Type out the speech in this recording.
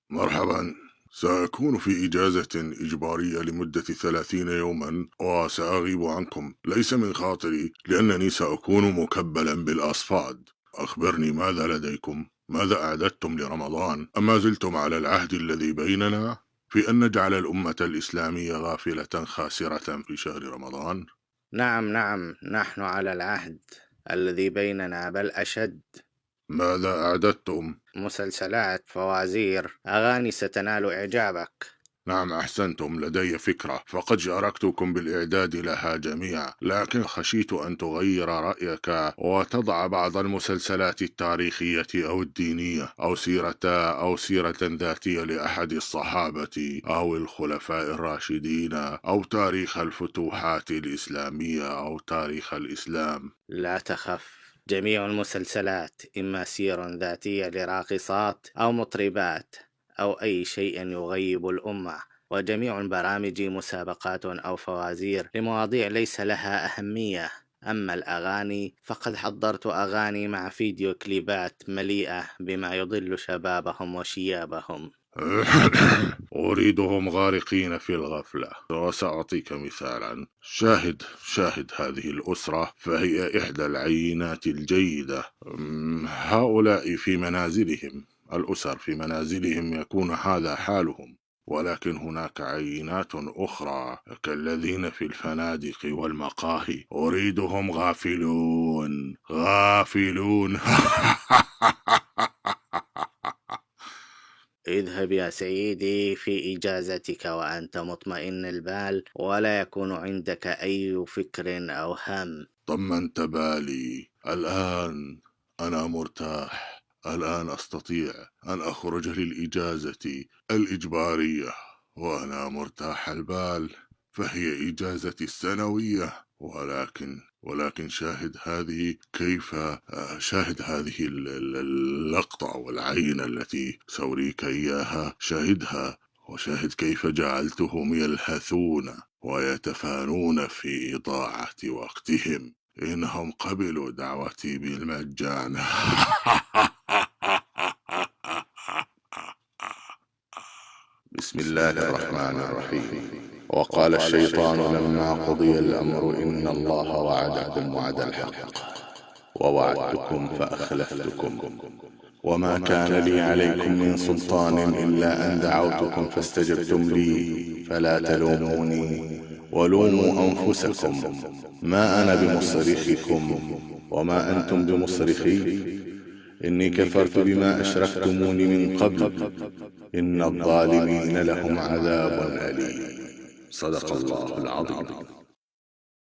مرحبا. سأكون في إجازة إجبارية لمدة 30 يوما وسأغيب عنكم، ليس من خاطري لأنني سأكون مكبلا بالأصفاد. أخبرني ماذا لديكم؟ ماذا أعددتم لرمضان؟ أما زلتم على العهد الذي بيننا في أن نجعل الأمة الإسلامية غافلة خاسرة في شهر رمضان؟ نعم، نحن على العهد الذي بيننا بل أشد. ماذا أعددتم؟ مسلسلات، فوازير، أغاني ستنال إعجابك. نعم، أحسنتم. لدي فكرة، فقد شاركتكم بالإعداد لها جميعا، لكن خشيت أن تغير رأيك وتضع بعض المسلسلات التاريخية أو الدينية أو سيرة ذاتية لأحد الصحابة أو الخلفاء الراشدين أو تاريخ الفتوحات الإسلامية أو تاريخ الإسلام. لا تخف، جميع المسلسلات إما سير ذاتية لراقصات أو مطربات أو أي شيء يغيب الأمة، وجميع البرامج مسابقات أو فوازير لمواضيع ليس لها أهمية. أما الأغاني فقد حضرت أغاني مع فيديو كليبات مليئة بما يضل شبابهم وشيابهم. أريدهم غارقين في الغفلة. وسأعطيك مثالا. شاهد هذه الأسرة، فهي إحدى العينات الجيدة. هؤلاء في منازلهم، الأسر في منازلهم يكون هذا حالهم، ولكن هناك عينات أخرى كالذين في الفنادق والمقاهي. أريدهم غافلون غافلون. اذهب يا سيدي في إجازتك وأنت مطمئن البال، ولا يكون عندك أي فكر أو هم. طمنت بالي. الآن أنا مرتاح. الآن أستطيع أن أخرج للإجازة الإجبارية وأنا مرتاح البال، فهي إجازتي السنوية. ولكن شاهد هذه اللقطة والعين التي سأريك إياها. شاهدها وشاهد كيف جعلتهم يلهثون ويتفانون في إضاعة وقتهم. إنهم قبلوا دعوتي بالمجان. بسم الله الرحمن الرحيم. وقال الشيطان لما قضي الأمر إن الله وعدكم وعد الحق ووعدتكم فأخلفتكم وما كان لي عليكم من سلطان إلا أن دعوتكم فاستجبتم لي فلا تلوموني ولوموا أنفسكم ما أنا بمصرخكم وما أنتم بمصرخي إني كفرت بما أشركتموني من قبل إن الظالمين لهم عذاب أليم. صدق الله العظيم.